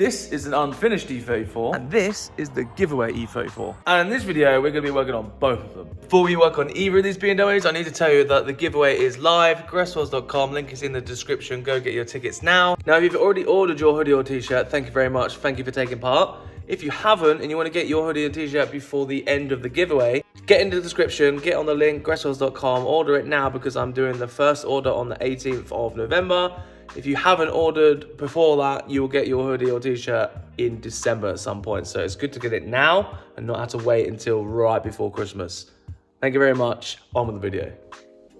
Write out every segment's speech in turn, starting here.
This is an unfinished E34, and this is the giveaway E34. And in this video, we're gonna be working on both of them. Before we work on either of these BMWs, I need to tell you that the giveaway is live, gresswells.com, link is in the description, go get your tickets now. Now, if you've already ordered your hoodie or t-shirt, thank you very much, thank you for taking part. If you haven't, and you wanna get your hoodie and t-shirt before the end of the giveaway, get into the description, get on the link, gresswells.com, order it now because I'm doing the first order on the 18th of November. If you haven't ordered before that, you will get your hoodie or t-shirt in December at some point. So it's good to get it now and not have to wait until right before Christmas. Thank you very much. On with the video.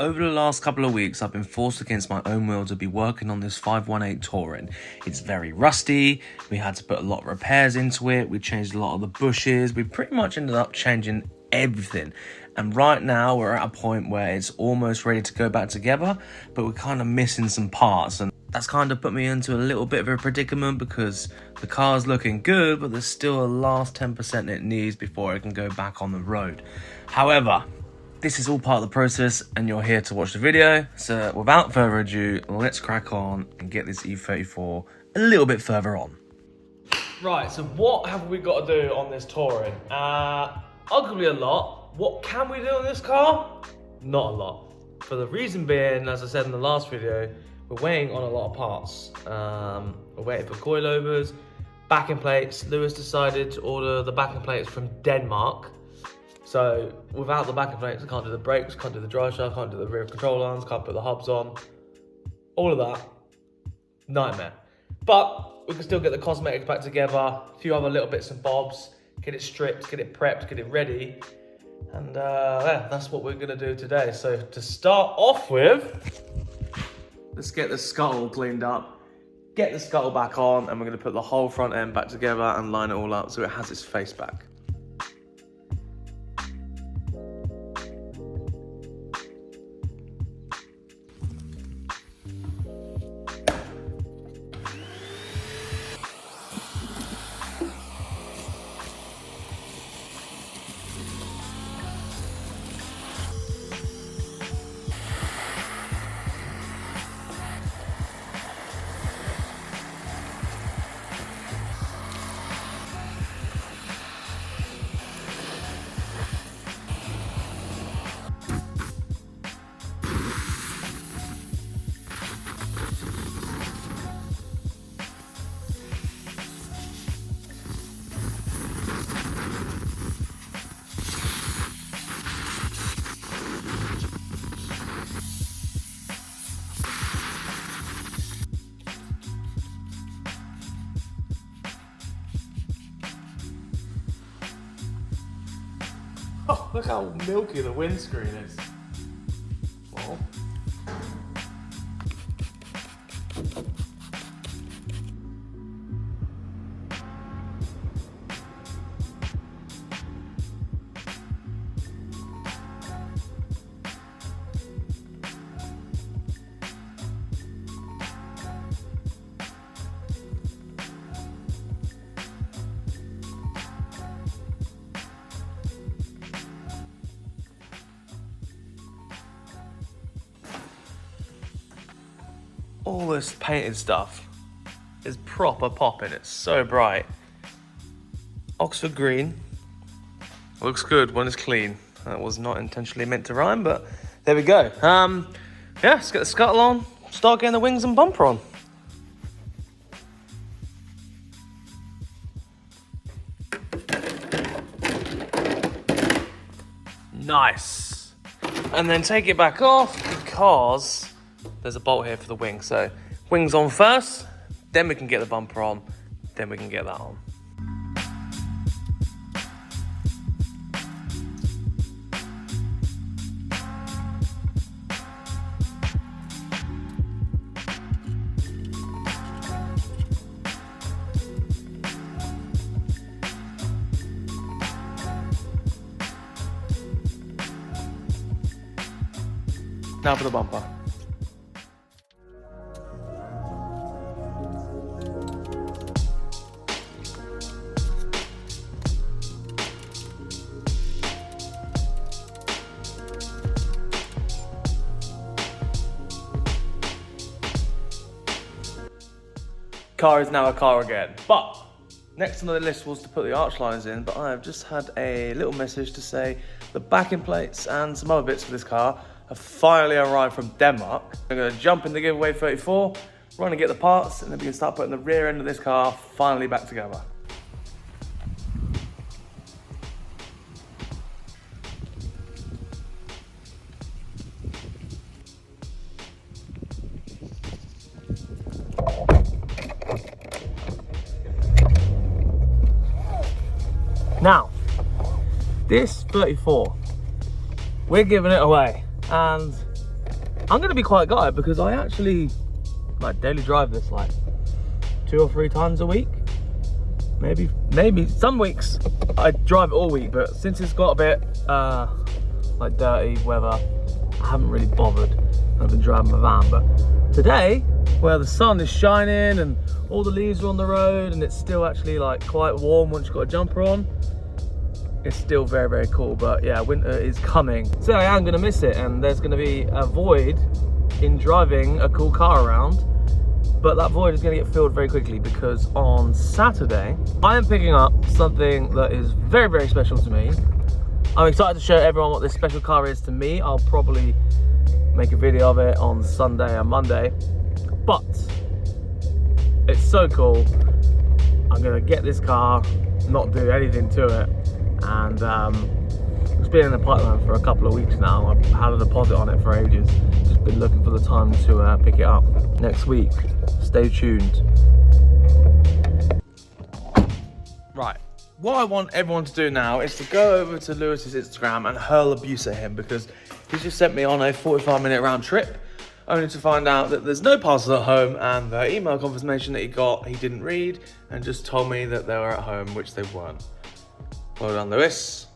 Over the last couple of weeks, I've been forced against my own will to be working on this 518 Touring. It's very rusty. We had to put a lot of repairs into it. We changed a lot of the bushes. We pretty much ended up changing everything. And right now we're at a point where it's almost ready to go back together, but we're kind of missing some parts. And that's kind of put me into a little bit of a predicament because the car's looking good, but there's still a last 10% it needs before it can go back on the road. However, this is all part of the process and you're here to watch the video. So without further ado, let's crack on and get this E34 a little bit further on. Right, so what have we got to do on this Touring? Arguably a lot. What can we do on this car? Not a lot. For the reason being, as I said in the last video, we're waiting on a lot of parts. We're waiting for coilovers, backing plates. Lewis decided to order the backing plates from Denmark. So without the backing plates, I can't do the brakes, can't do the drive shaft, can't do the rear control arms, can't put the hubs on. All of that, nightmare. But we can still get the cosmetics back together, a few other little bits and bobs, get it stripped, get it prepped, get it ready. And yeah, that's what we're gonna do today. So to start off with, let's get the scuttle cleaned up, get the scuttle back on, and we're gonna put the whole front end back together and line it all up so it has its face back. Oh, look how milky the windscreen is. Well. All this painted stuff is proper popping. It's so bright. Oxford green. Looks good when it's clean. That was not intentionally meant to rhyme, but there we go. Yeah, let's get the scuttle on, start getting the wings and bumper on. Nice. And then take it back off because there's a bolt here for the wing. So wings on first, then we can get the bumper on, then we can get that on. Now for the bumper. car is now a car again. But next on the list was to put the arch liners in, but I have just had a little message to say the backing plates and some other bits for this car have finally arrived from Denmark. I'm gonna jump in the giveaway 34, run and get the parts, and then we can start putting the rear end of this car finally back together. Now, this 34, we're giving it away, and I'm gonna be quite gutted because I actually daily drive this like 2 or 3 times a week. Maybe some weeks I drive it all week, but since it's got a bit like dirty weather, I haven't really bothered. I've been driving my van, but today, where the sun is shining and all the leaves are on the road and it's still actually like quite warm once you've got a jumper on, it's still very, very cool. But yeah, winter is coming, so I am gonna miss it, and there's gonna be a void in driving a cool car around. But that void is gonna get filled very quickly because on Saturday, I am picking up something that is very, very special to me. I'm excited to show everyone what this special car is to me. I'll probably make a video of it on Sunday and Monday, but it's so cool. I'm gonna get this car, not do anything to it, and it's been in the pipeline for a couple of weeks now. I've had a deposit on it for ages. Just been looking for the time to pick it up next week. Stay tuned. Right, what I want everyone to do now is to go over to Lewis's Instagram and hurl abuse at him, because he's just sent me on a 45-minute round trip, only to find out that there's no parcel at home, and the email confirmation that he got, he didn't read, and just told me that they were at home, which they weren't. Well done, Lewis.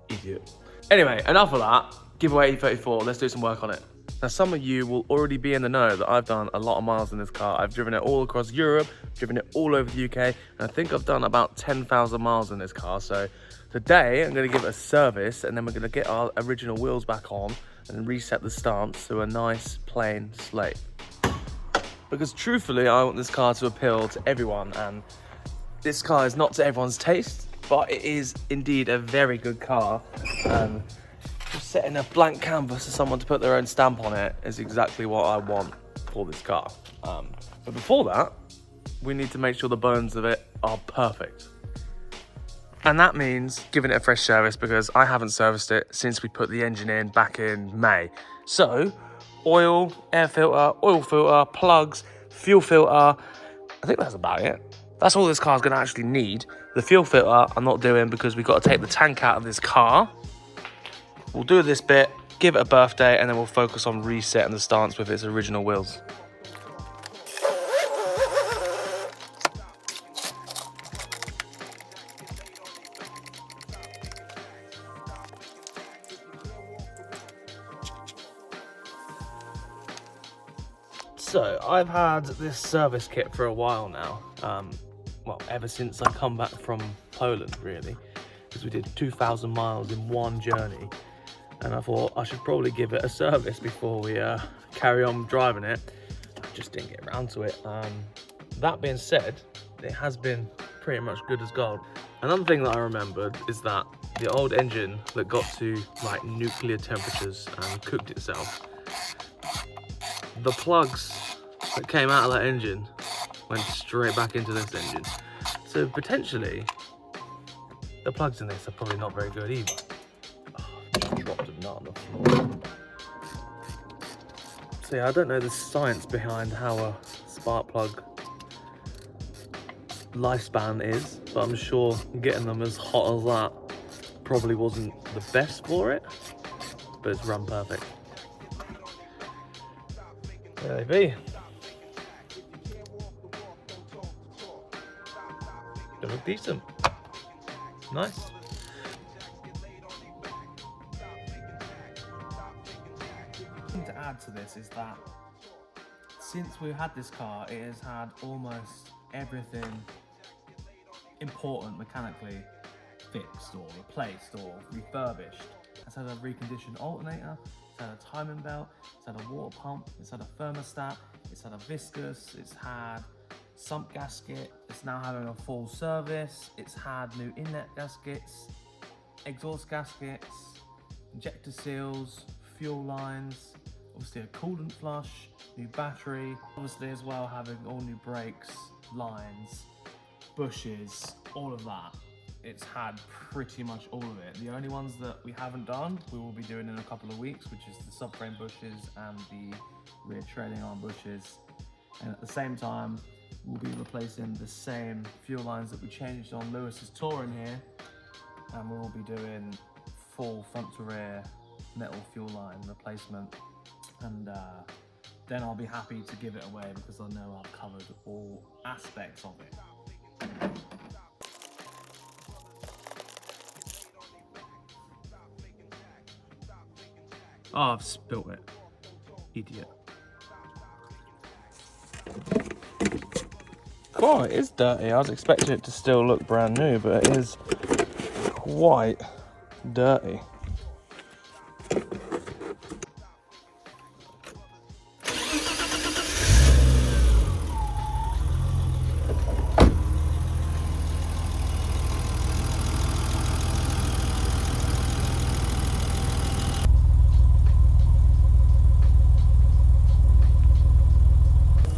Idiot. Anyway, enough of that. Giveaway E34, let's do some work on it. Now, some of you will already be in the know that I've done a lot of miles in this car. I've driven it all across Europe, driven it all over the UK, and I think I've done about 10,000 miles in this car. So today, I'm gonna give it a service, and then we're gonna get our original wheels back on and reset the stance to a nice, plain slate. Because truthfully, I want this car to appeal to everyone, and this car is not to everyone's taste, but it is indeed a very good car, and just setting a blank canvas for someone to put their own stamp on it is exactly what I want for this car. But before that, we need to make sure the bones of it are perfect. And that means giving it a fresh service, because I haven't serviced it since we put the engine in back in May. So, oil, air filter, oil filter, plugs, fuel filter, I think that's about it. That's all this car's gonna actually need. The fuel filter I'm not doing because we've got to take the tank out of this car. We'll do this bit, give it a birthday, and then we'll focus on resetting the stance with its original wheels. So I've had this service kit for a while now. Well, ever since I come back from Poland, really, because we did 2,000 miles in one journey, and I thought I should probably give it a service before we carry on driving it. I just didn't get around to it. That being said, it has been pretty much good as gold. Another thing that I remembered is that the old engine that got to like nuclear temperatures and cooked itself, the plugs that came out of that engine went straight back into this engine. So potentially, the plugs in this are probably not very good either. Oh, just dropped a nut on the floor. So yeah, I don't know the science behind how a spark plug lifespan is, but I'm sure getting them as hot as that probably wasn't the best for it, but it's run perfect. There they be. They look decent. Nice. Thing to add to this is that since we've had this car, it has had almost everything important mechanically fixed or replaced or refurbished. It's had a reconditioned alternator, it's had a timing belt, it's had a water pump, it's had a thermostat, it's had a viscous, it's had Sump gasket, it's now having a full service. It's had new inlet gaskets, exhaust gaskets, injector seals, fuel lines, obviously a coolant flush, new battery, obviously as well having all new brakes, lines, bushes, all of that. It's had pretty much all of it. The only ones that we haven't done, we will be doing in a couple of weeks, which is the subframe bushes and the rear trailing arm bushes. And at the same time, we'll be replacing the same fuel lines that we changed on Lewis's Touring here. And we will be doing full front to rear metal fuel line replacement. And then I'll be happy to give it away because I know I've covered all aspects of it. Oh, I've spilt it. Idiot. Oh, it is dirty. I was expecting it to still look brand new, but it is quite dirty.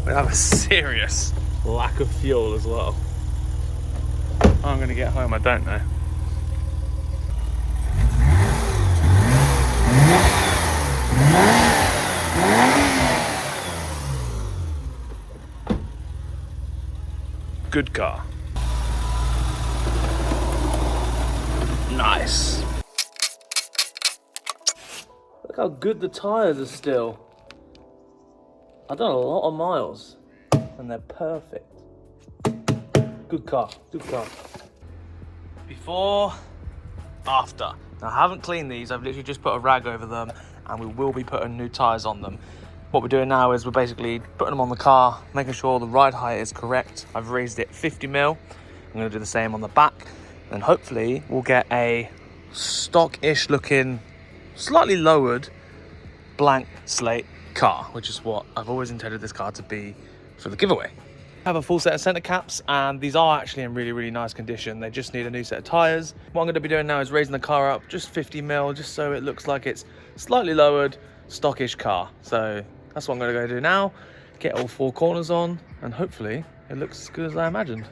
We have a serious lack of fuel as well. How I'm gonna get home, I don't know. Good car. Nice. Look how good the tires are still. I've done a lot of miles and they're perfect. Good car, good car. Before, after. Now, I haven't cleaned these, I've literally just put a rag over them and we will be putting new tyres on them. What we're doing now is we're basically putting them on the car, making sure the ride height is correct. I've raised it 50 mil. I'm gonna do the same on the back. And hopefully we'll get a stock-ish looking, slightly lowered, blank slate car, which is what I've always intended this car to be for the giveaway. I have a full set of center caps and these are actually in really, really nice condition. They just need a new set of tires. What I'm going to be doing now is raising the car up just 50 mil, just so it looks like it's slightly lowered, stockish car. So that's what I'm going to go do now. Get all four corners on and hopefully it looks as good as I imagined.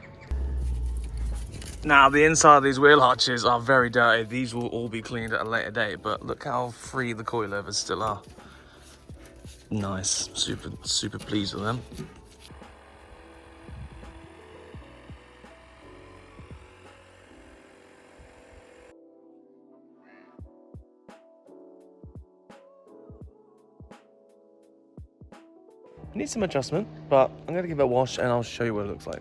Now the inside of these wheel arches are very dirty. These will all be cleaned at a later date, but look how free the coilovers still are. Nice, super pleased with them. Needs some adjustment, but I'm gonna give it a wash and I'll show you what it looks like.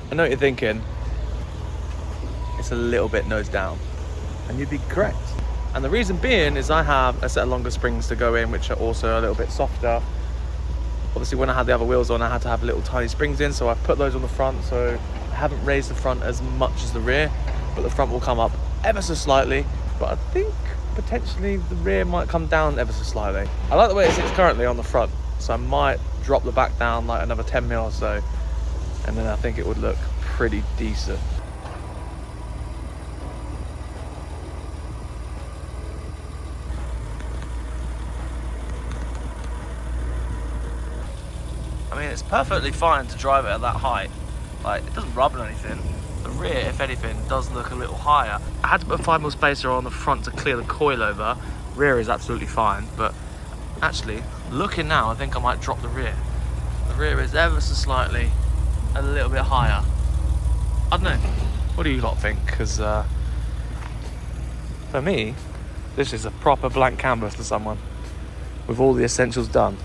I know what you're thinking, it's a little bit nose down, and you'd be correct. And the reason being is I have a set of longer springs to go in, which are also a little bit softer. Obviously when I had the other wheels on, I had to have little tiny springs in, so I've put those on the front, so I haven't raised the front as much as the rear, but the front will come up ever so slightly, but I think potentially the rear might come down ever so slightly. I like the way it sits currently on the front, so I might drop the back down like another 10 mil or so, and then I think it would look pretty decent. I mean, it's perfectly fine to drive it at that height. Like, it doesn't rub on anything. The rear, if anything, does look a little higher. I had to put a 5mm spacer on the front to clear the coilover. Rear is absolutely fine, but actually, looking now, I think I might drop the rear. The rear is ever so slightly a little bit higher. I don't know. What do you lot think? Because for me, This is a proper blank canvas for someone with all the essentials done.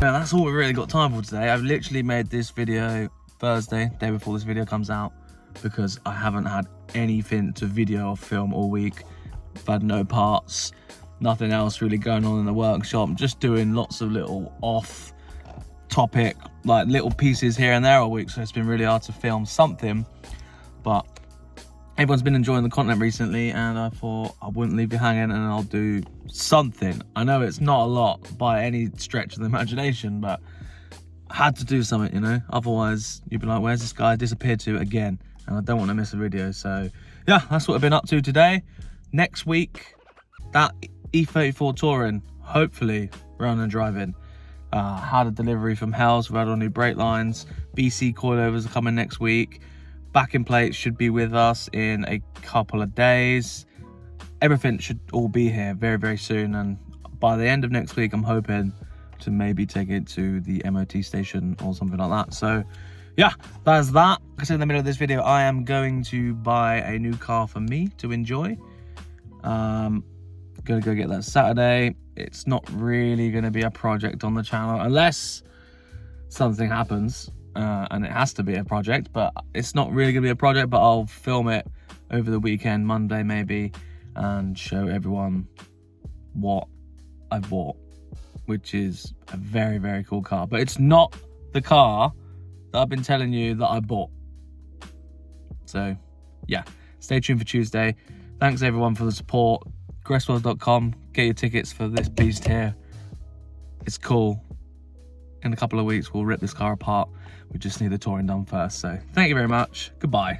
Yeah, that's all we really got time for today. I've literally made this video Thursday, day before this video comes out, because I haven't had anything to video or film all week. I've had no parts, nothing else really going on in the workshop. I'm just doing lots of little off topic, like little pieces here and there all week, so it's been really hard to film something. But everyone's been enjoying the content recently, and I thought I wouldn't leave you hanging, and I'll do something. I know it's not a lot by any stretch of the imagination, but I had to do something, you know, otherwise you'd be like, where's this guy disappeared to again? And I don't want to miss a video. So yeah, that's what I've been up to today. Next week, that E34 touring, hopefully running and driving. Had a delivery from Hells. We've had our new brake lines. BC coilovers are coming next week. Backing plates should be with us in a couple of days. Everything should all be here very, very soon. And by the end of next week, I'm hoping to maybe take it to the MOT station or something like that. So yeah, that's that. Because in the middle of this video, I am going to buy a new car for me to enjoy. Gonna go get that Saturday. It's not really gonna be a project on the channel unless something happens, and it has to be a project, but it's not really gonna be a project, but I'll film it over the weekend, Monday maybe, and show everyone what I bought, which is a very, very cool car. But it's not the car that I've been telling you that I bought. So yeah, stay tuned for Tuesday. Thanks everyone for the support. Gresswells.com, get your tickets for this beast here. It's cool. In a couple of weeks, we'll rip this car apart. We just need the touring done first. So thank you very much. Goodbye.